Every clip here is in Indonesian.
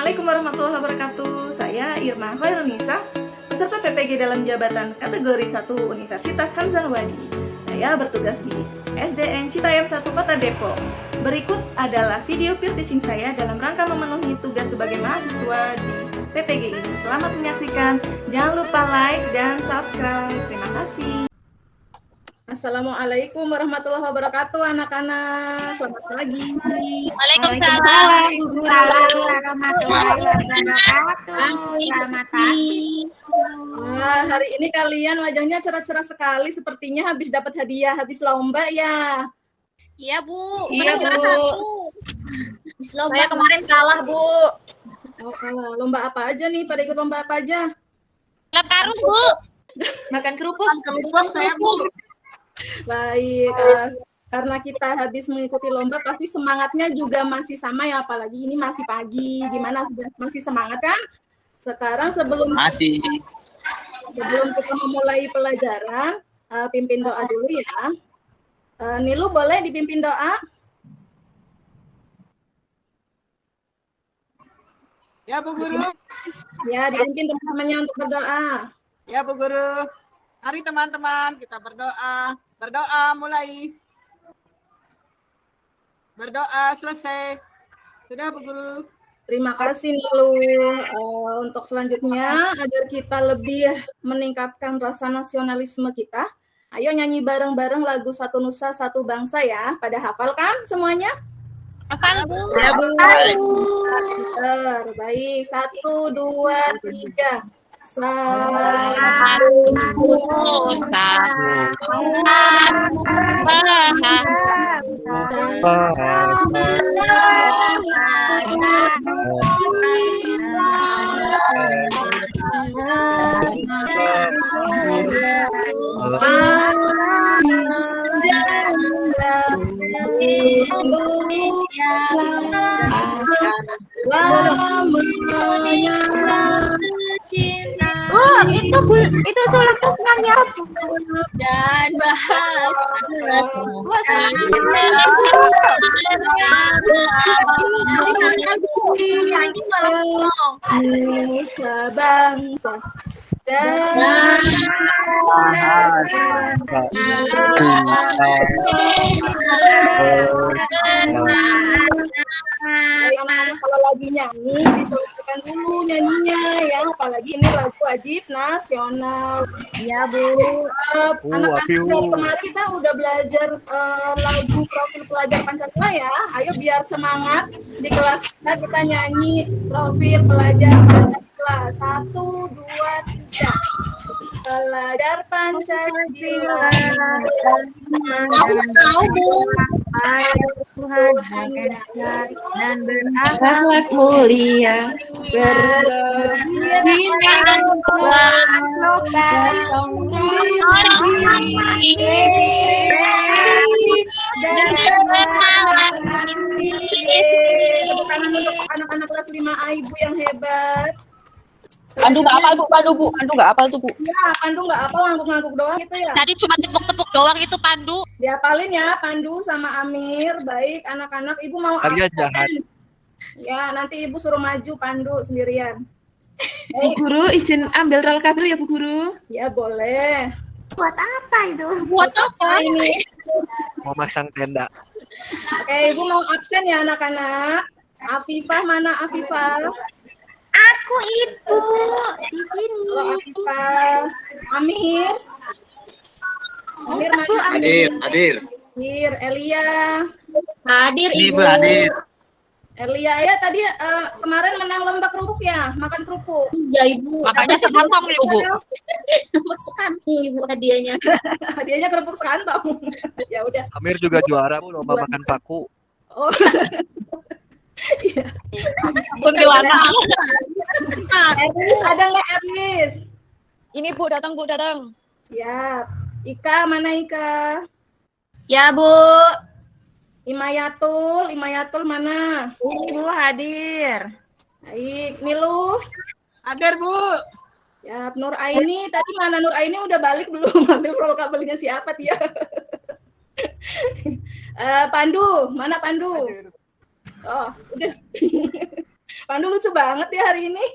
Assalamualaikum warahmatullahi wabarakatuh. Saya Irma Khairunisa, peserta PPG dalam jabatan kategori 1 Universitas Hamzah Wadi. Saya bertugas di SDN Citayam 1 Kota Depok. Berikut adalah video peer teaching saya dalam rangka memenuhi tugas sebagai mahasiswa di PPG ini. Selamat menyaksikan. Jangan lupa like dan subscribe. Terima kasih. Assalamualaikum warahmatullahi wabarakatuh, anak-anak. Selamat pagi. Waalaikumsalam warahmatullahi wabarakatuh. Selamat pagi. Wah, hari ini kalian wajahnya cerah-cerah sekali. Sepertinya habis dapat hadiah, habis lomba ya. Iya, Bu. Iya, Menang Bu. satu. Saya kemarin kalah, Bu. Oh, kalah. Lomba apa aja nih? Pada ikut lomba apa aja? Lap karung, Bu. Makan kerupuk. Kebetulan saya, Bu. Baik, karena kita habis mengikuti lomba, pasti semangatnya juga masih sama ya, apalagi ini masih pagi. Gimana, masih semangat kan? Sekarang sebelum kita memulai pelajaran, pimpin doa dulu ya. Nilu boleh dipimpin doa? Ya, Bu Guru. Ya, dipimpin teman-temannya untuk berdoa. Ya, Bu Guru. Mari teman-teman kita berdoa. Berdoa mulai. Berdoa selesai. Sudah, Bu Guru. Terima kasih Nilu. Untuk selanjutnya, agar kita lebih meningkatkan rasa nasionalisme kita, ayo nyanyi bareng-bareng lagu Satu Nusa Satu Bangsa ya. Pada hafal kan semuanya? Hafal, Bu. Ya, Bu. Baik, 1, 2, 3. Satu Nusa, itu surat tentangnya Dan bahas. Nyanyi malah ngomong. Nusa bangsa dan anak-anak kalau lagi nyanyi diselesaikan dulu nyanyinya ya, apalagi ini lagu wajib nasional ya Bu. Anak-anak dari kemarin kita udah belajar lagu profil pelajar Pancasila ya. Ayo biar semangat di kelas kita nyanyi profil pelajar Pancasila. 1, 2, 3. Pelajar Pancasila. Aku tahu, Bu. Tuhan dan berakhlak mulia, anak-anak kelas 5A Ibu yang hebat. Pandu nggak apal, Bu. Pandu nggak apal tuh, Bu. Ya, Pandu nggak apal, ngangguk-ngangguk doang gitu ya. tadi cuma tepuk-tepuk doang itu Pandu. Diapalin ya, Pandu sama Amir. Baik, anak-anak. Ibu mau Kalian absen. jahat. Ya, nanti Ibu suruh maju Pandu sendirian. Bu Guru, izin ambil roll kabel ya Bu Guru. Ya, boleh. Buat apa itu? Buat apa ini? Mau masang tenda. Oke, Ibu mau absen ya anak-anak. Afifah, mana Afifah? Aku Ibu di sini. Halo Afifah. Amir. Amir mana? Hadir. Amir, Elia. Hadir Ibu hadir. Elia ya tadi kemarin menang lomba kerupuk ya, makan kerupuk. Ya Ibu. Makanya sekantong nih, Bu. Masukkan Ibu hadiahnya. Hadiahnya kerupuk sekantong. Ya udah. Amir juga juara, Bu, lomba makan paku. Oh. Iya. Kuntilanak. Ernest ada nggak Ernest? Ini, Bu, datang. Siap. Ika mana Ika? Ya, Bu. Imayatul mana? Ibu hadir. Baik, Nilu. Hadir, Bu. Ya, Nur Aini. Tadi mana Nur Aini udah balik belum? Ambil roll kabelnya siapa dia? Pandu, mana Pandu? Oh, udah. Pandu lucu banget ya hari ini.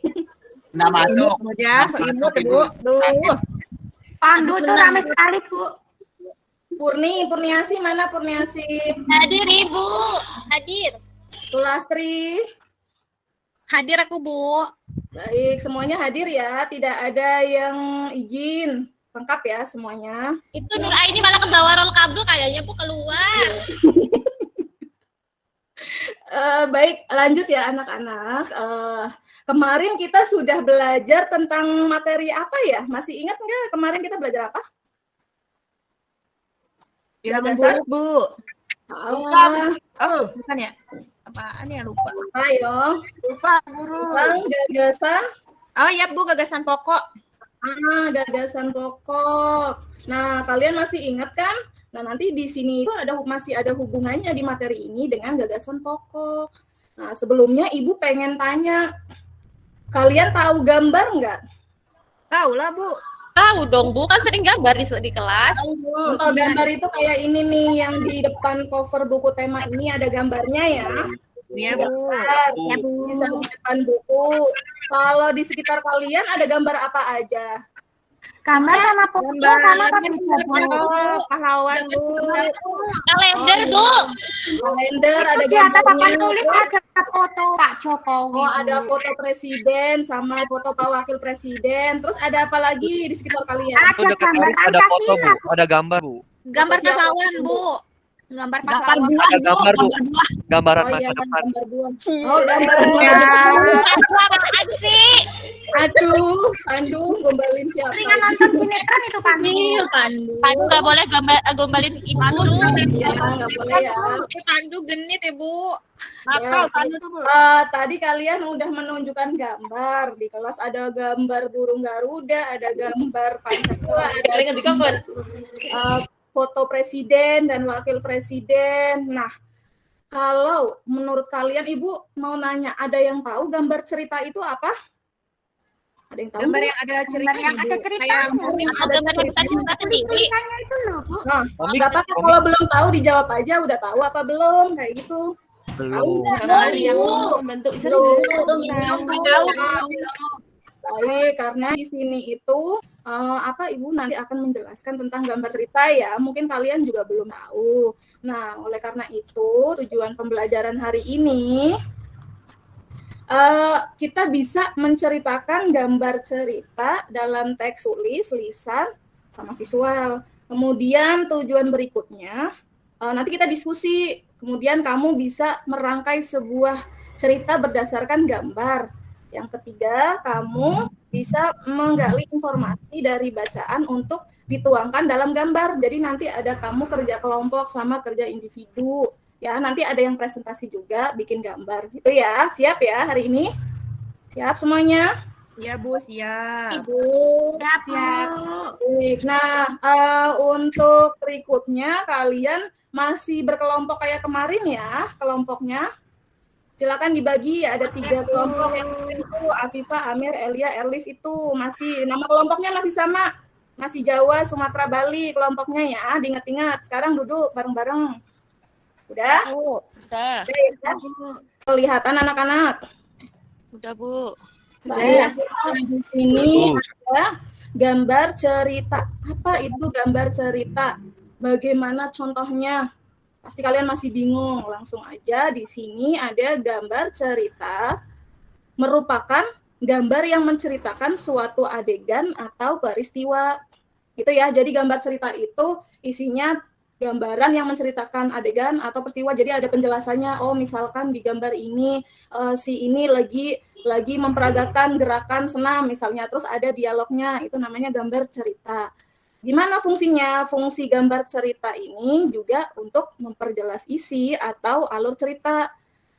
Nggak masuk. Ya, so imut Bu. Duh. Pandu tuh ramai sekali, Bu. Purniasi mana Purniasi? Hadir Ibu. Hadir. Sulastri. Hadir aku, Bu. Baik, semuanya hadir ya. Tidak ada yang izin. Lengkap ya semuanya. Itu Nur Aini malah kebawa roll kabel kayaknya Bu keluar. Baik, lanjut ya anak-anak. Kemarin kita sudah belajar tentang materi apa ya? Masih ingat nggak kemarin kita belajar apa? Bilangan Gagasan? Bu. Salah. Oh, bukan ya? Apaan ya, lupa. Ayo. Lupa, Guru. Gagasan. Oh iya, Bu, gagasan pokok. Gagasan pokok. Nah, kalian masih ingat kan? Nah, nanti di sini itu masih ada hubungannya di materi ini dengan gagasan pokok. Nah, sebelumnya Ibu pengen tanya, kalian tahu gambar nggak? Tahu lah, Bu. Tahu dong Bu, kan sering gambar di kelas. Contoh gambar itu kayak ini nih, yang di depan cover buku tema ini ada gambarnya ya. Iya, Bu. Ya, Bu. Bisa di depan buku. Kalau di sekitar kalian ada gambar apa aja? Gambar sama foto sama tapi Pahlawan, Bu. Kalender Bu. Kalender ada di atas papan gambarnya. tulis ada foto Pak Jokowi. Oh, ada foto presiden sama foto Pak Wakil Presiden. Terus ada apa lagi di sekitar kalian? Ada gambar ada foto, Bu. Pancasila. Ada gambar, Bu. Gambar pahlawan, Bu. Gambar pahlawan. Ada gambar, Bu. Gambaran Oh masa iya, depan. gambar buah. Oh, gambar buah. Aku apaan sih? Aduh, Pandu gombalin siapa? Seringan nonton sinetron itu Pandu. Pandu nggak boleh gombalin Ibu dulu. Ya, nggak boleh ya. Pandu genit, Ibu. Nakal, Pandu tuh, Bu. Tadi kalian udah menunjukkan gambar. Di kelas ada gambar burung Garuda, ada gambar Pancasila, ada foto presiden dan wakil presiden. Nah, kalau menurut kalian, Ibu mau nanya, ada yang tahu gambar cerita itu apa? Ada yang tahu? Gambar nggak? yang ada ceritanya, yang ada Bu. ceritanya. Kayak Ada Gambar yang kita cerita sendiri. Tulisannya itu loh, Bu. Nah, Komik, nggak apa-apa komik. kalau belum tahu dijawab aja. Udah tahu apa belum? Kayak gitu. Tahu Belum. nggak? Yang membentuk Baik, karena di sini itu Ibu nanti akan menjelaskan tentang gambar cerita ya. Mungkin kalian juga belum tahu. Nah, oleh karena itu tujuan pembelajaran hari ini kita bisa menceritakan gambar cerita dalam teks tulis, lisan, sama visual. Kemudian tujuan berikutnya nanti kita diskusi. Kemudian kamu bisa merangkai sebuah cerita berdasarkan gambar. Yang ketiga, kamu bisa menggali informasi dari bacaan untuk dituangkan dalam gambar. Jadi nanti ada kamu kerja kelompok sama kerja individu. Ya, nanti ada yang presentasi juga, bikin gambar. Gitu ya. Siap ya hari ini? Siap semuanya? Iya, Bu, siap. Siap, siap. Baik. Nah, untuk berikutnya kalian masih berkelompok kayak kemarin ya, kelompoknya. Silakan dibagi, ada 3 kelompok yang itu Afifah, Amir, Elia, Erlis itu masih nama kelompoknya masih sama. Masih Jawa, Sumatera, Bali kelompoknya ya, diingat-ingat. Sekarang duduk bareng-bareng. Udah? Udah. Baik, ya. Kelihatan anak-anak? Udah Bu. Baik. Di sini ada gambar cerita. Apa itu gambar cerita? Bagaimana contohnya? Pasti kalian masih bingung. Langsung aja di sini ada gambar cerita merupakan gambar yang menceritakan suatu adegan atau peristiwa. Gitu ya. Jadi gambar cerita itu isinya gambaran yang menceritakan adegan atau peristiwa. Jadi ada penjelasannya. Oh, misalkan di gambar ini si ini lagi memperagakan gerakan senam misalnya. Terus ada dialognya. Itu namanya gambar cerita. Gimana fungsinya? Fungsi gambar cerita ini juga untuk memperjelas isi atau alur cerita.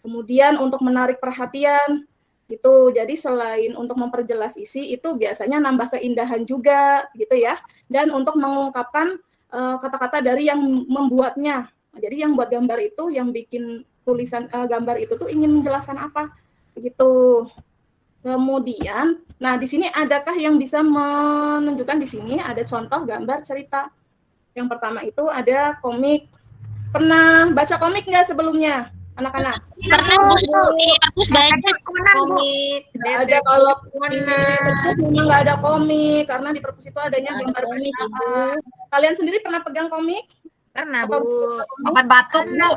Kemudian untuk menarik perhatian. Gitu. Jadi selain untuk memperjelas isi, itu biasanya nambah keindahan juga. Gitu ya. Dan untuk mengungkapkan kata-kata dari yang membuatnya. Jadi yang buat gambar itu, yang bikin tulisan gambar itu tuh ingin menjelaskan apa. Begitu. Kemudian, nah di sini adakah yang bisa menunjukkan di sini ada contoh gambar cerita. Yang pertama itu ada komik. Pernah baca komik nggak sebelumnya, anak-anak? Pernah Bu, di perpus banyak. komik. Nggak ada kalau memang nggak ada komik karena di perpus itu adanya gambar bacaan. Kalian sendiri pernah pegang komik? Pernah, Atau Bu. Obat batuk, Bu.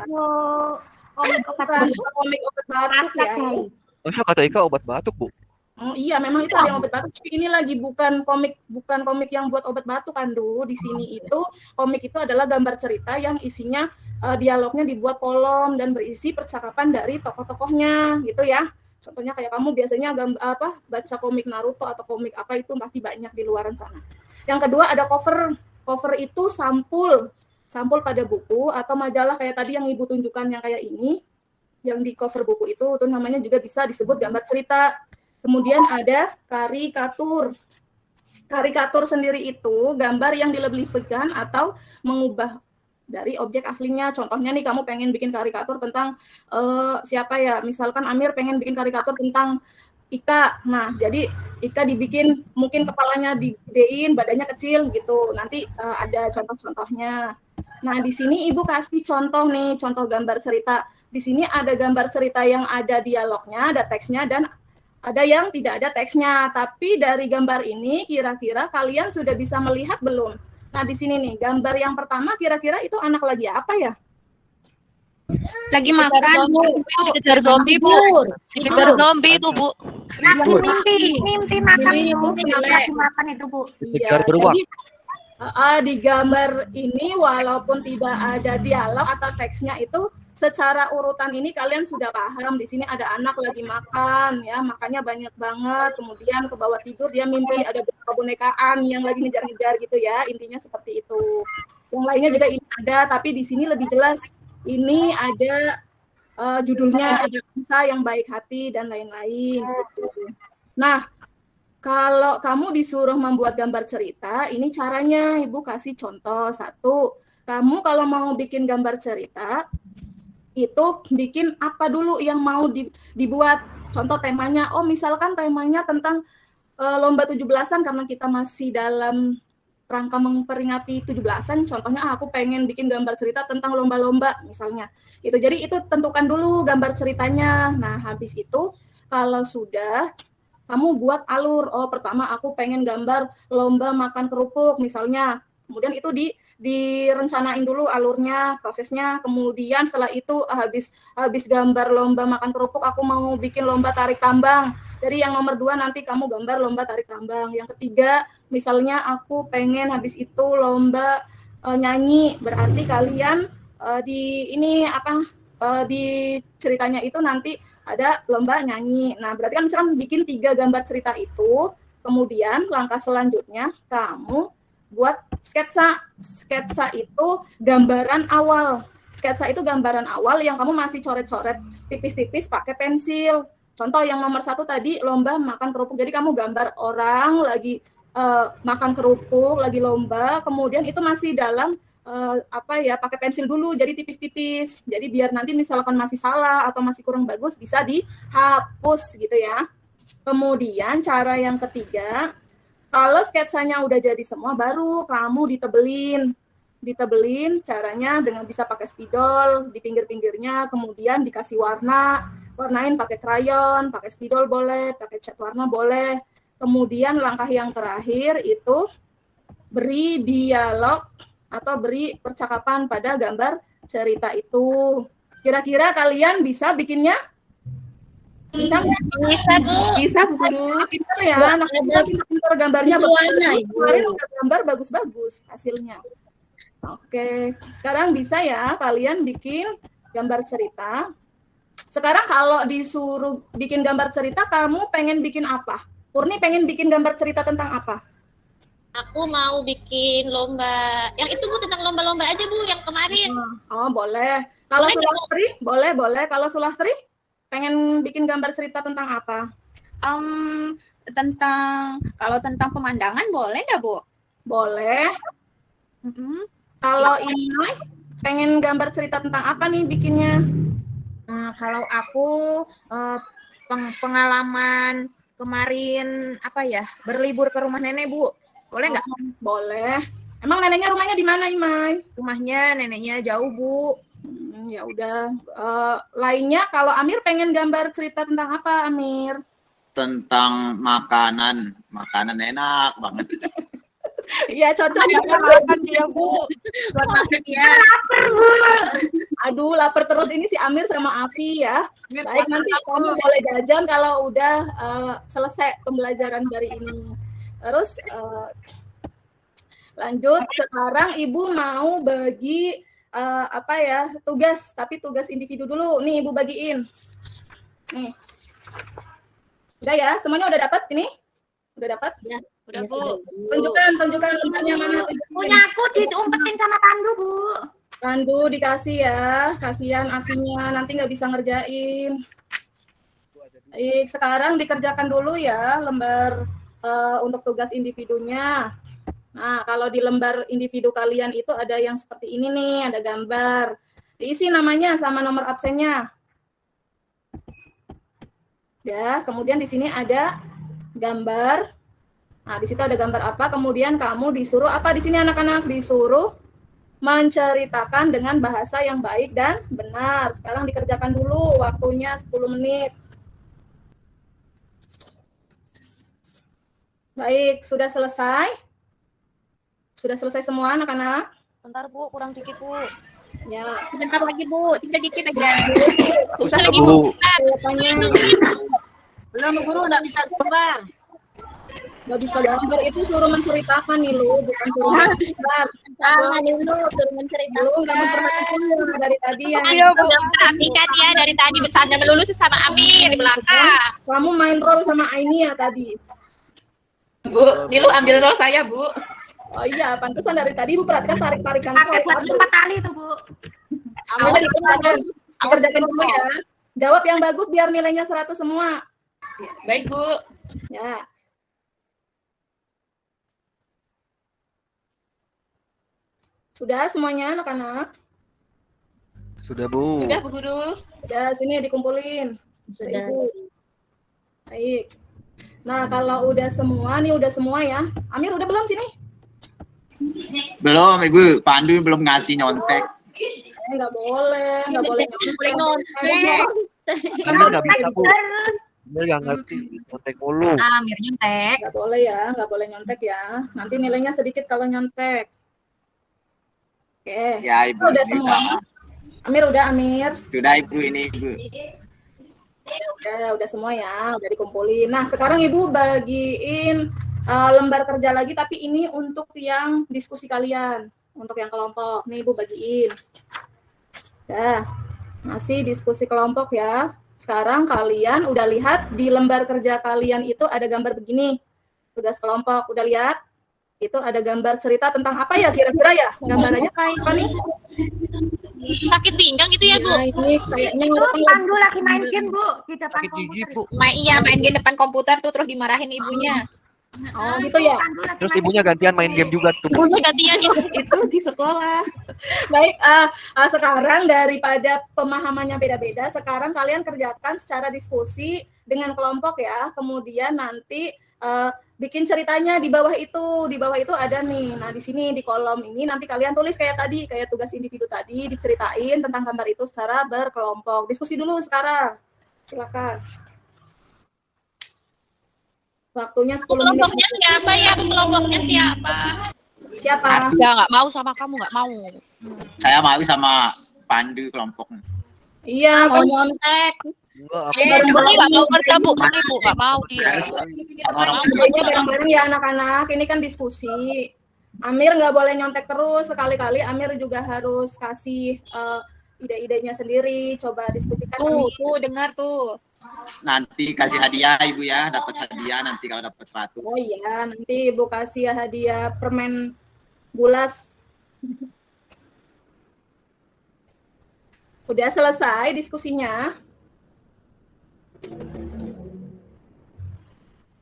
komik obat batuk ya. Masa kata Ika obat batuk, Bu? Oh iya, memang itu ada yang obat batuk, tapi ini lagi bukan komik yang buat obat batuk kan, Di sini itu komik itu adalah gambar cerita yang isinya dialognya dibuat kolom dan berisi percakapan dari tokoh-tokohnya gitu ya. Contohnya kayak kamu biasanya baca komik Naruto atau komik apa itu pasti banyak di luaran sana. Yang kedua ada cover. Cover itu sampul pada buku atau majalah kayak tadi yang Ibu tunjukkan yang kayak ini. Yang di cover buku itu namanya juga bisa disebut gambar cerita. Kemudian ada karikatur. Karikatur sendiri itu gambar yang dilebih-lebihkan atau mengubah dari objek aslinya. Contohnya nih kamu pengen bikin karikatur tentang siapa ya? Misalkan Amir pengen bikin karikatur tentang Ika. Nah, jadi Ika dibikin mungkin kepalanya digedein, badannya kecil gitu. Nanti ada contoh-contohnya. Nah, di sini Ibu kasih contoh nih, contoh gambar cerita. Di sini ada gambar cerita yang ada dialognya, ada teksnya, dan ada yang tidak ada teksnya. Tapi dari gambar ini kira-kira kalian sudah bisa melihat belum? Nah, di sini nih, gambar yang pertama kira-kira itu anak lagi apa ya? Lagi makan, Bu. Dikejar zombie, Bu. Dikejar zombie itu, Bu. Mimpi makan Ini, itu. Bu, Lagi makan itu, Bu. Dikejar Iya, beruang. jadi di gambar ini walaupun tidak ada dialog atau teksnya itu secara urutan ini kalian sudah paham. Di sini ada anak lagi makan ya, makannya banyak banget. Kemudian ke bawah tidur dia mimpi ada beberapa bonekaan yang lagi ngejar-ngejar gitu ya. Intinya seperti itu. Yang lainnya juga ini ada, tapi di sini lebih jelas. Ini ada judulnya, ada Ansa yang baik hati dan lain-lain. Gitu. Nah, kalau kamu disuruh membuat gambar cerita, ini caranya Ibu kasih contoh. Satu, kamu kalau mau bikin gambar cerita, itu bikin apa dulu yang mau dibuat. Contoh temanya, misalkan temanya tentang lomba 17-an karena kita masih dalam rangka memperingati 17-an, contohnya aku pengen bikin gambar cerita tentang lomba-lomba misalnya. Gitu. Jadi itu tentukan dulu gambar ceritanya. Nah, habis itu kalau sudah kamu buat alur. Pertama aku pengen gambar lomba makan kerupuk misalnya. Kemudian itu direncanain dulu alurnya, prosesnya. Kemudian setelah itu habis gambar lomba makan kerupuk, aku mau bikin lomba tarik tambang. Jadi yang nomor 2 nanti kamu gambar lomba tarik tambang. Yang ketiga, misalnya aku pengen habis itu lomba nyanyi. Berarti kalian di ceritanya itu nanti ada lomba nyanyi. Nah, berarti kan misalkan bikin 3 gambar cerita itu, kemudian langkah selanjutnya kamu buat sketsa. Sketsa itu gambaran awal. Sketsa itu gambaran awal yang kamu masih coret-coret tipis-tipis pakai pensil. Contoh yang nomor 1 tadi lomba makan kerupuk. Jadi kamu gambar orang lagi makan kerupuk, lagi lomba, kemudian itu masih dalam pakai pensil dulu, jadi tipis-tipis. Jadi biar nanti misalkan masih salah atau masih kurang bagus bisa dihapus gitu ya. Kemudian cara yang ketiga, kalau sketsanya udah jadi semua baru kamu ditebelin caranya dengan bisa pakai spidol di pinggir-pinggirnya, kemudian dikasih warnain pakai krayon, pakai spidol boleh, pakai cat warna boleh. Kemudian langkah yang terakhir itu beri dialog atau beri percakapan pada gambar cerita itu. Kira-kira kalian bisa bikinnya? Bisa nggak? Bisa, Bu. Bisa, Bu Guru. Pintar ya, pintar gambarnya. Kemarin udah gambar bagus-bagus hasilnya. Oke, sekarang bisa ya kalian bikin gambar cerita. Sekarang kalau disuruh bikin gambar cerita, kamu pengen bikin apa? Purni pengen bikin gambar cerita tentang apa? Aku mau bikin lomba. Yang itu, Bu, tentang lomba-lomba aja, Bu, yang kemarin. Oh, boleh. Kalau Sulastri, boleh. Kalau Sulastri, pengen bikin gambar cerita tentang apa? Tentang pemandangan boleh nggak, Bu? Boleh. Kalau ini pengen gambar cerita tentang apa nih bikinnya? Kalau aku pengalaman kemarin berlibur ke rumah nenek, Bu. Boleh nggak? Boleh. Emang neneknya rumahnya di mana, Imai? Rumahnya neneknya jauh, Bu. Ya udah. Lainnya kalau Amir pengen gambar cerita tentang apa, Amir? Tentang makanan enak banget. Iya, cocok ya. Makan dia, Bu. Aduh, lapar terus ini si Amir sama Afi ya. Baik, nanti kamu boleh jajan kalau udah selesai pembelajaran dari ini. Terus lanjut, sekarang Ibu mau bagi tugas, tapi tugas individu dulu. Nih, Ibu bagiin. Nih. Udah ya, semuanya udah dapat ini? Udah dapat? Ya, udah, Ya, Bu. Tunjukkan lembarnya mana. Punya aku diumpetin sama Pandu, Bu. Pandu dikasih ya, kasihan Afinya, nanti nggak bisa ngerjain. Baik, sekarang dikerjakan dulu ya lembar untuk tugas individunya. Nah, kalau di lembar individu kalian itu ada yang seperti ini nih, ada gambar. Diisi namanya sama nomor absennya. Ya, kemudian di sini ada gambar. Nah, di situ ada gambar apa? Kemudian kamu disuruh apa di sini anak-anak? Disuruh menceritakan dengan bahasa yang baik dan benar. Sekarang dikerjakan dulu, waktunya 10 menit. Baik, sudah selesai? Sudah selesai semua anak-anak? Bentar, Bu, kurang dikit, Bu. Ya. Bentar lagi, Bu. Tinggal dikit aja. Usah Sudah, lagi, Bu. Kelihatannya Belum guru nggak bisa gambar. nggak bisa gambar, itu suruh menceritakan nih lu, bukan suruh gambar. Salah dulu, suruh Lu menceritakan. nggak memperhatikan dari tadi ya. Iya, Bu. Perhatikan dia dari tadi bercanda melulu sama Amir di belakang. Kamu main role sama Aini ya tadi. Bu, ini lu ambil role saya, Bu. Oh iya, pantesan dari tadi Ibu perhatikan tarik-tarikan Pakai buat role. 4 kali tuh, Bu. Ambil kerjakan dulu ya. Jawab yang bagus biar nilainya 100 semua. Baik, Bu. Ya. Sudah semuanya anak-anak? Sudah, Bu. Sudah, Bu Guru. Udah, sini dikumpulin. Sudah. Ibu. Baik. Nah, kalau udah semua, nih udah semua ya. Amir udah belum sini? Belum, Ibu. Pandu belum ngasih nyontek. Nggak boleh nyontek. Amir nggak bisa, Bu. Amir nggak ngerti. Kontek mulu. Amir nyontek. Nggak boleh ya, nggak boleh nyontek ya. Nanti nilainya sedikit kalau nyontek. Oke. Ya, Ibu. Udah ini semua. sama. Amir udah, Amir. Sudah, Ibu, ini, Ibu. Udah semua ya, udah dikumpulin. Nah, sekarang Ibu bagiin lembar kerja lagi, tapi ini untuk yang diskusi kalian, untuk yang kelompok. Nih Ibu bagiin. Dah, masih diskusi kelompok ya. Sekarang kalian udah lihat di lembar kerja kalian itu ada gambar begini. Tugas kelompok, udah lihat? Itu ada gambar cerita tentang apa ya kira-kira ya? Gambarannya apa nih? Sakit pinggang gitu ya, Bu? Ya, ini kayaknya Itu Pandu lagi main game, Bu, di depan Sakit gigi, komputer. Bu. Iya, main game depan komputer tuh terus dimarahin ibunya. Oh, gitu ya? Pandu lagi Terus main ibunya gantian main game juga tuh. Bu. Ibunya gantian ya. Itu di sekolah. Baik, sekarang daripada pemahamannya beda-beda, sekarang kalian kerjakan secara diskusi dengan kelompok ya. Kemudian nanti bikin ceritanya di bawah itu. Di bawah itu ada nih. Nah, di sini di kolom ini nanti kalian tulis kayak tadi, kayak tugas individu tadi, diceritain tentang gambar itu secara berkelompok. Diskusi dulu sekarang. Silakan. Waktunya 10 menit. Kelompoknya siapa ya? Kelompoknya siapa? Siapa? Ya nggak mau sama kamu, nggak mau. Saya mau sama Pandu kelompok. Iya, Mau nyontek. Enggak, aku Ini nggak mau kerja, Bu. Ini, Bu, nggak mau dia. Kerjanya bareng-bareng ya anak-anak, ini kan diskusi. Amir nggak boleh nyontek terus, sekali-kali Amir juga harus kasih ide-idenya sendiri, coba diskusikan. Tuh, dengar tuh. Nanti kasih hadiah, Ibu ya. Dapat hadiah nanti kalau dapat 100. Oh iya, nanti Ibu kasih hadiah permen bulas. Udah selesai diskusinya.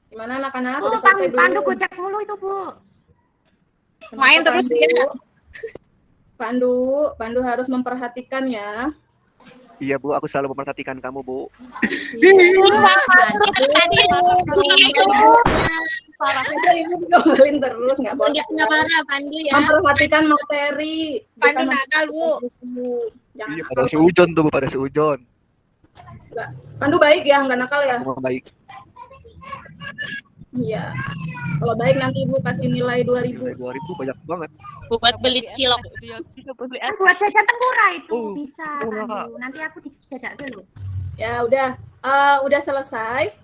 Gimana anak-anak? Udah selesai belum? Pandu gocek mulu itu, Bu. Main terus Pandu? ya. Pandu harus memperhatikan ya. Iya, Bu, aku selalu memperhatikan kamu, Bu. parah. Ada ibu diomelin terus, nggak boleh. Nggak marah Pandu ya. Memperhatikan materi. Pandu nakal, Bu. Jangan Iya, pada seujon tuh, Bu, pada seujon. Pandu baik ya, nggak nakal ya? Semua baik. Iya. Kalau baik nanti ibu kasih nilai 2000. Nilai 2000 banyak banget. Buat beli cilok. Bisa beli es. Buat jajan tempura itu Oh, bisa. tempura. Aduh, nanti aku dijajak dulu. Ya udah selesai.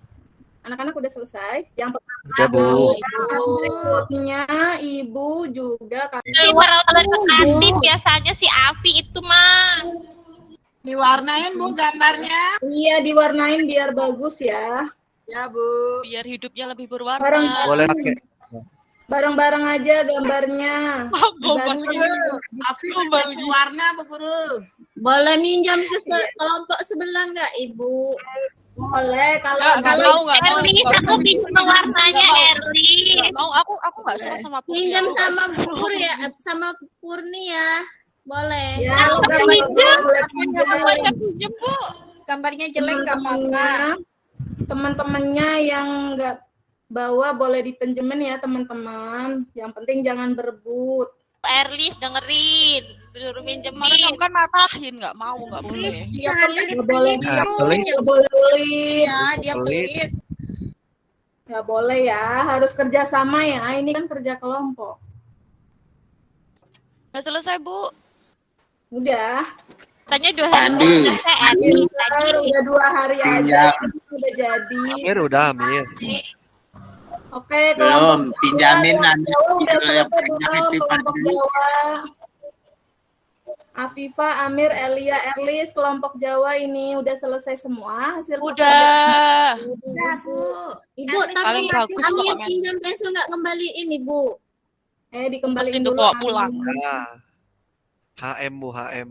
Anak-anak udah selesai. Yang pertama Udah, Bu. berikutnya ibu juga Kalau ke kantin biasanya si Afi itu mah. Diwarnain Bu gambarnya. iya diwarnain biar bagus ya. Ya Bu. Biar hidupnya lebih berwarna. Boleh pakai. Bareng-bareng aja gambarnya. Afi kasih warna Bu Guru. Boleh minjam ke kelompok sebelah nggak Ibu? Boleh Nggak kalau mau, nggak mau. Erlis, aku pinjam warnanya Erlis. Nggak mau, aku nggak suka sama Purni. Pinjam sama Bukur ya, sama Purni ya. Boleh. ya, Kalau boleh gambarnya pinjam. Boleh pinjam Bu. gambarnya jelek nggak apa-apa. Teman-temannya yang nggak bawa boleh dipinjemin ya teman-teman. Yang penting jangan berebut. Erlis dengerin, disuruh Kemarin minjemin. kamu kan matahin, nggak mau, nggak boleh. Dia pelit. Nggak boleh Dia Pelit. pelit. nggak boleh pelit. Ya, dia pelit. Nggak boleh ya, harus kerjasama ya. Ini kan kerja kelompok. Udah selesai, Bu. Udah. Tanya 2 hari Pandu. selesai Erlis tadi. Udah 2 hari aja. Udah jadi. Amir udah, Amir. Oke, Belum, pinjamin nanti Udah yang selesai banyak belum itu kelompok Pandu. Jawa. Afifa, Amir, Elia, Erlis, kelompok Jawa ini udah selesai semua hasil Udah. Udah, Bu. Ibu, Erlis, tapi paling bagus Amir pokoknya. pinjam pensil nggak kembaliin Ibu. Dikembaliin Itu dulu. bawa pulang. Nah. HM, Bu, HM.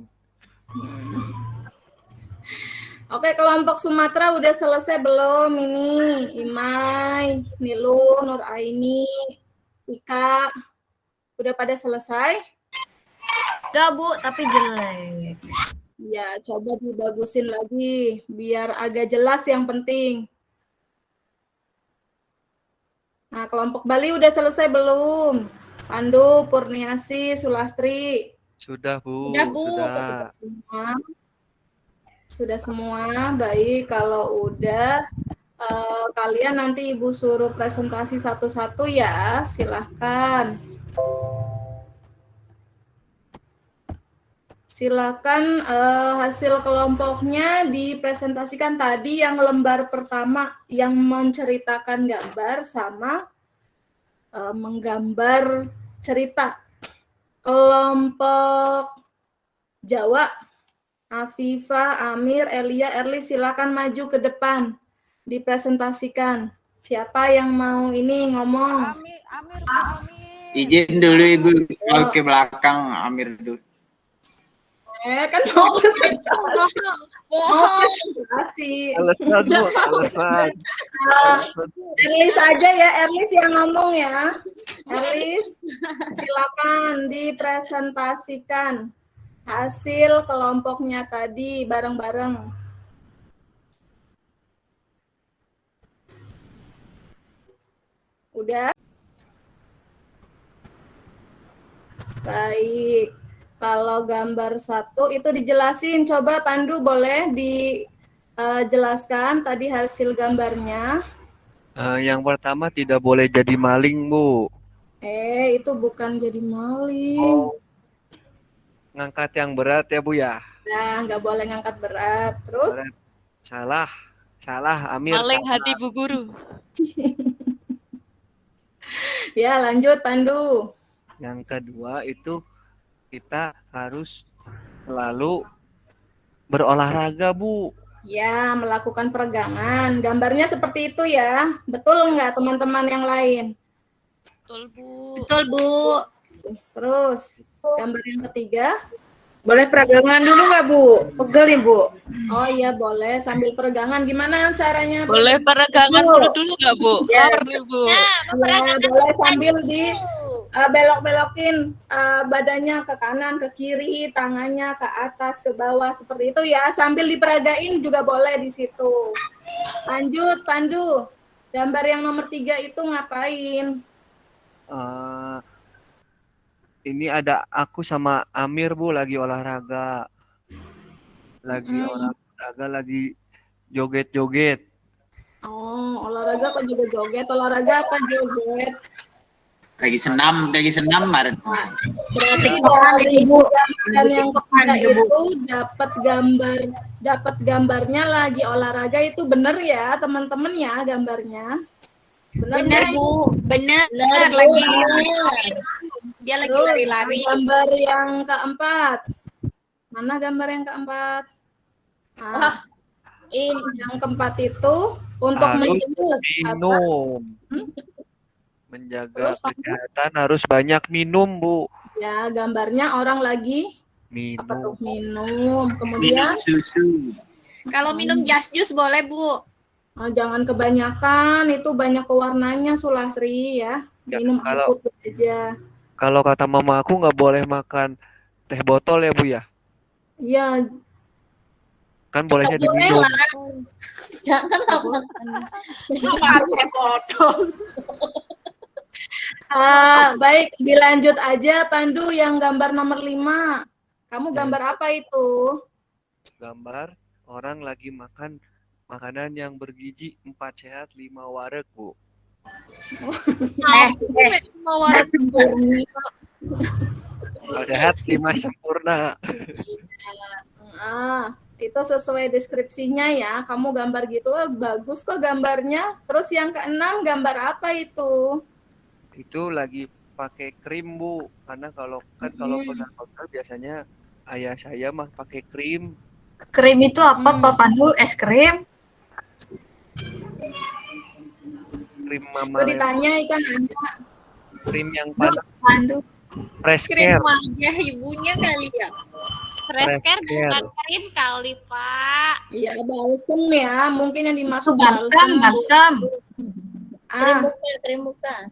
Oke, kelompok Sumatera udah selesai belum? Ini Imai, Nilu, Nur Aini, Ika. Udah pada selesai? Udah Bu, tapi jelek. Ya, coba dibagusin lagi biar agak jelas yang penting. Nah, kelompok Bali udah selesai belum? Pandu, Purniasi, Sulastri. Sudah, Bu. Udah, Bu. Sudah. Sudah semua. Baik, kalau udah kalian nanti Ibu suruh presentasi satu-satu ya. Silahkan. Silakan hasil kelompoknya dipresentasikan tadi yang lembar pertama yang menceritakan gambar sama menggambar cerita. Kelompok Jawa, Afifa, Amir, Elia, Erlis silakan maju ke depan dipresentasikan. Siapa yang mau ini ngomong? Amir. Izin dulu Ibu, mau ke belakang Amir dulu. Kan mau presentasi. Alasan, Bu. Alasan. Erlis aja ya, Erlis yang ngomong ya. Erlis, silakan dipresentasikan hasil kelompoknya tadi bareng-bareng. Udah? Baik. Kalau gambar 1 itu dijelasin, coba Pandu boleh dijelaskan tadi hasil gambarnya. Yang pertama tidak boleh jadi maling, Bu. Itu bukan jadi maling. Ngangkat yang berat ya, Bu ya. Nah, nggak boleh ngangkat berat. Terus? Berat. Salah, Amir. Maling salah. hati Bu Guru. Ya, lanjut Pandu. Yang kedua itu kita harus selalu berolahraga, Bu. Ya, melakukan peregangan. Gambarnya seperti itu ya. Betul nggak teman-teman yang lain? Betul, Bu. Betul Bu. Terus, gambar yang ketiga. Boleh peregangan dulu nggak Bu? Pegel nih Bu. Oh iya, boleh sambil peregangan. Gimana caranya? Boleh peregangan dulu nggak, Bu? Ya. Lapar nih, Bu. Ya, boleh sambil di belok-belokin badannya ke kanan, ke kiri, tangannya ke atas, ke bawah, seperti itu ya. Sambil diperagain juga boleh di situ. Lanjut, Pandu. Gambar yang nomor 3 itu ngapain? Ini ada aku sama Amir, Bu, lagi olahraga. Lagi joget-joget. Oh, olahraga kok juga joget? Olahraga apa joget? Lagi senam kemarin. Berarti Ibu dan yang ketiga itu dapat gambarnya lagi olahraga itu benar ya teman-teman ya gambarnya. Benar, Bu. Benar. Dia lagi Terus, lari-lari. Gambar yang keempat. Mana gambar yang keempat? Yang keempat itu untuk minum. Menjaga kesehatan harus banyak minum, Bu. Ya, gambarnya orang lagi minum. Minum. Kemudian susu. Kalau minum jus boleh, Bu. Jangan kebanyakan, itu banyak pewarnanya, Sulasri ya. Minum air putih aja. Kalau kata mama aku nggak boleh makan teh botol ya, Bu ya? Iya. Kan bolehnya diminum. Jangan sama teh botol. Baik, dilanjut aja Pandu yang gambar nomor 5. Kamu gambar apa itu? Gambar orang lagi makan makanan yang bergizi 4 sehat 5 wareg, Bu. 5 wareg sehat 5 sempurna. Itu sesuai deskripsinya ya. Kamu gambar gitu, bagus kok gambarnya. Terus yang ke-6 gambar apa itu? Itu lagi pakai krim, Bu. Karena kalau pegang biasanya ayah saya mah pakai krim. Krim itu apa, Pak Pandu? Es krim? Krim mama. Itu ditanya ikan ada. Krim yang panas. Pandu. Fresh Krim care. wajah ibunya kali ya. Fresh care bukan krim kali, Pak. Iya, balsem ya. Mungkin yang dimaksud Balsam. Krim muka.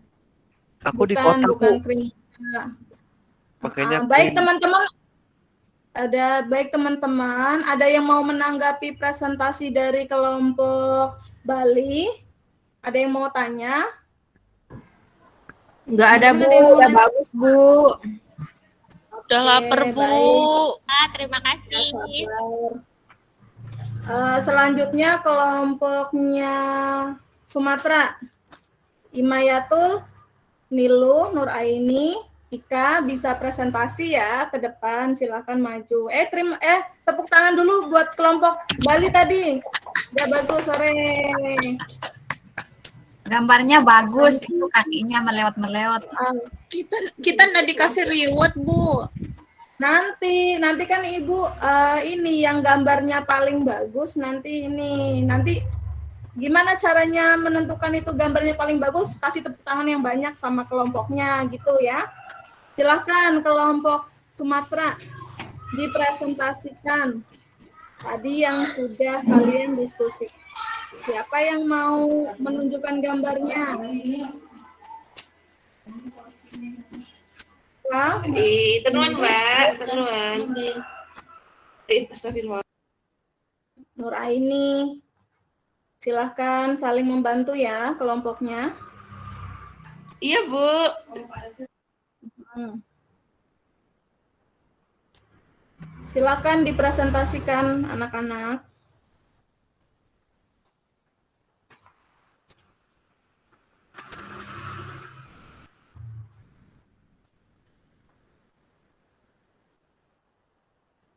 Aku di kota, bukan Bu. krim. Pakainya Baik krim. teman-teman. Baik teman-teman, ada yang mau menanggapi presentasi dari kelompok Bali? Ada yang mau tanya? Enggak ada, Bu. Udah bagus, Bu. Udah lapar, Bu. Terima kasih. Selanjutnya kelompoknya Sumatera. Imayatul, Nilu, Nuraini, Ika bisa presentasi ya ke depan, silakan maju. Tepuk tangan dulu buat kelompok Bali tadi. Udah bagus, sore. Gambarnya bagus, itu kakinya melewat-melewat. Kita nggak dikasih reward, Bu. Nanti kan Ibu ini yang gambarnya paling bagus nanti gimana caranya menentukan itu gambarnya paling bagus? Kasih tepuk tangan yang banyak sama kelompoknya gitu ya. Silahkan kelompok Sumatera dipresentasikan tadi yang sudah kalian diskusi. Siapa yang mau menunjukkan gambarnya? Teruan, Mbak. Teruan. Astagfirullah. Nuraini, silahkan saling membantu ya kelompoknya. Iya, Bu. Silakan dipresentasikan anak-anak.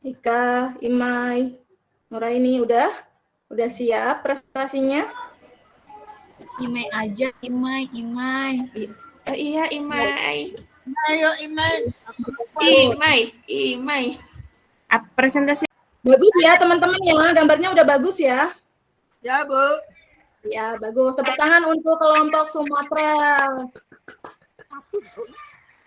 Ika, Imai, Nuraini udah siap presentasinya? Imai aja, Imai. Iya, Imai. Ayo, Imai. Imai. Presentasi. Bagus ya teman-teman ya, gambarnya udah bagus ya. Ya, Bu. Ya, bagus. Tepuk tangan untuk kelompok Sumatera.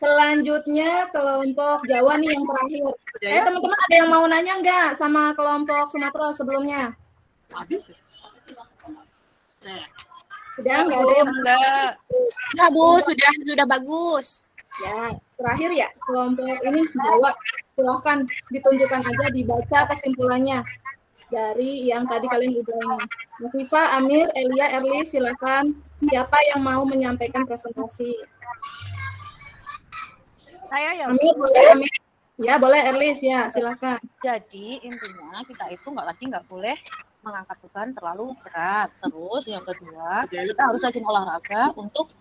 Selanjutnya kelompok Jawa nih yang terakhir. Teman-teman ada yang mau nanya nggak sama kelompok Sumatera sebelumnya? Sudah nggak ada yang Enggak, Bu, sudah bagus. Ya, terakhir ya kelompok ini Jawa. Silahkan ditunjukkan aja, dibaca kesimpulannya. dari yang tadi kalian udah ini. Viva, Amir, Elia, Erli, silakan. Siapa yang mau menyampaikan presentasi? Saya ya. Amir, boleh Amir? Ya, boleh Erlis ya, silakan. Jadi intinya kita itu nggak boleh mengangkat beban terlalu berat. Terus yang kedua, kita harus rajin olahraga untuk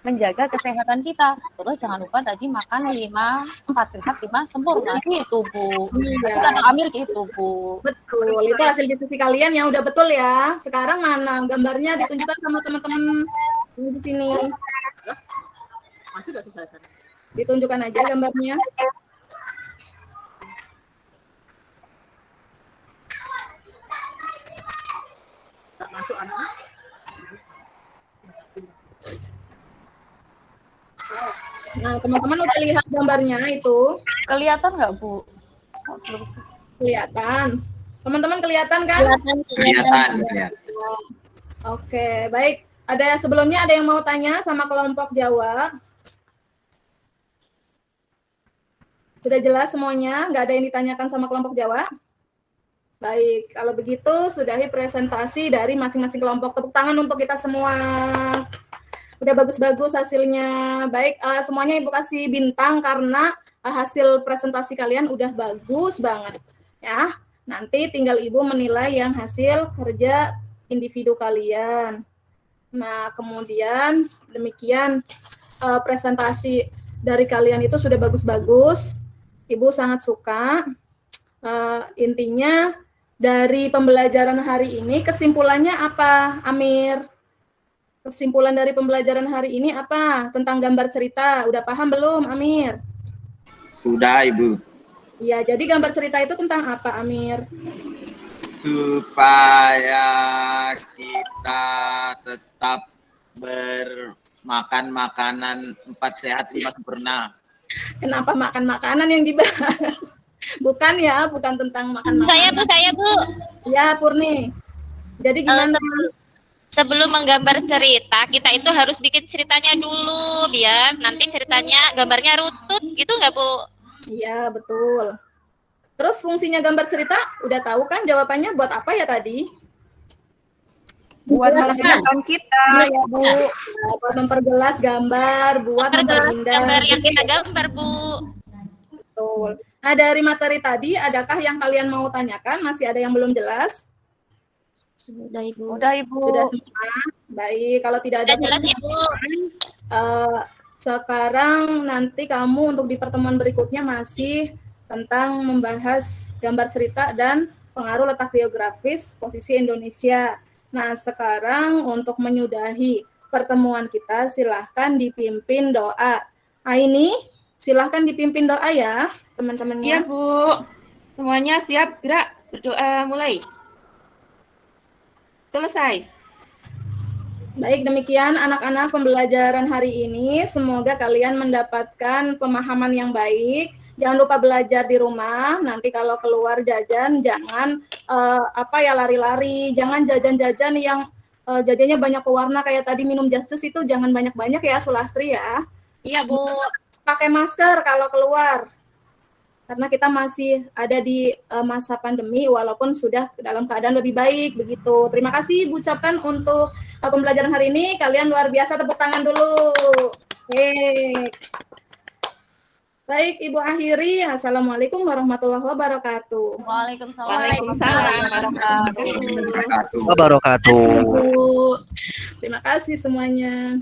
menjaga kesehatan kita. Terus jangan lupa tadi makan 4 sehat 5 sempurna gitu Bu. Iya. Kata Amir gitu Bu. Betul, itu hasil diskusi kalian yang udah betul ya. Sekarang mana gambarnya ditunjukkan sama teman-teman di sini. Masih udah selesai. Ditunjukkan aja gambarnya. Tak masuk anaknya. Nah, teman-teman udah lihat gambarnya itu? Kelihatan nggak Bu? Kelihatan. Teman-teman kelihatan kan? Kelihatan. Oke, baik. Sebelumnya ada yang mau tanya sama kelompok Jawa? Sudah jelas semuanya? Nggak ada yang ditanyakan sama kelompok Jawa? Baik, kalau begitu sudahi presentasi dari masing-masing kelompok. Tepuk tangan untuk kita semua. Udah bagus-bagus hasilnya. Baik, semuanya Ibu kasih bintang karena hasil presentasi kalian udah bagus banget. Ya, nanti tinggal Ibu menilai yang hasil kerja individu kalian. Nah, kemudian demikian presentasi dari kalian itu sudah bagus-bagus. Ibu sangat suka. Intinya dari pembelajaran hari ini kesimpulannya apa, Amir? Kesimpulan dari pembelajaran hari ini apa? Tentang gambar cerita. Udah paham belum, Amir? Sudah, Ibu. Iya, jadi gambar cerita itu tentang apa, Amir? Supaya kita tetap bermakan makanan 4 sehat 5 sempurna. Kenapa makan makanan yang dibahas? Bukan ya, bukan tentang makan makanan. Saya Bu. Ya, Purni. Jadi gimana? Sebelum menggambar cerita, kita itu harus bikin ceritanya dulu, biar nanti ceritanya, gambarnya rutut, gitu nggak Bu? Iya, betul. Terus fungsinya gambar cerita, udah tahu kan jawabannya buat apa ya tadi? Buat memperjelas kita ya Bu. Buat memperjelas gambar, buat memperindah. Gambar yang kita gambar Bu. Betul. Nah, dari materi tadi, adakah yang kalian mau tanyakan? Masih ada yang belum jelas? Sudah Ibu. Udah Ibu. Sudah semua? Baik, kalau tidak ada Sudah jelas Ibu. Sekarang nanti kamu untuk di pertemuan berikutnya masih tentang membahas gambar cerita dan pengaruh letak geografis posisi Indonesia. Nah, sekarang untuk menyudahi pertemuan kita, silahkan dipimpin doa. Ini silahkan dipimpin doa ya, teman-temannya. Iya Bu. Semuanya siap, gerak, berdoa mulai. Selesai. Baik, demikian anak-anak pembelajaran hari ini. Semoga kalian mendapatkan pemahaman yang baik. Jangan lupa belajar di rumah. Nanti kalau keluar jajan, jangan lari-lari. Jangan jajan-jajan yang jajannya banyak pewarna kayak tadi minum Just Juice itu jangan banyak-banyak ya, Sulastri ya. Iya Bu. Pakai masker kalau keluar. Karena kita masih ada di masa pandemi walaupun sudah dalam keadaan lebih baik begitu. Terima kasih Ibu ucapkan untuk pembelajaran hari ini. Kalian luar biasa, tepuk tangan dulu. Baik, Ibu akhiri. Assalamualaikum warahmatullahi wabarakatuh. Waalaikumsalam warahmatullahi Wabarakatuh. Terima kasih semuanya.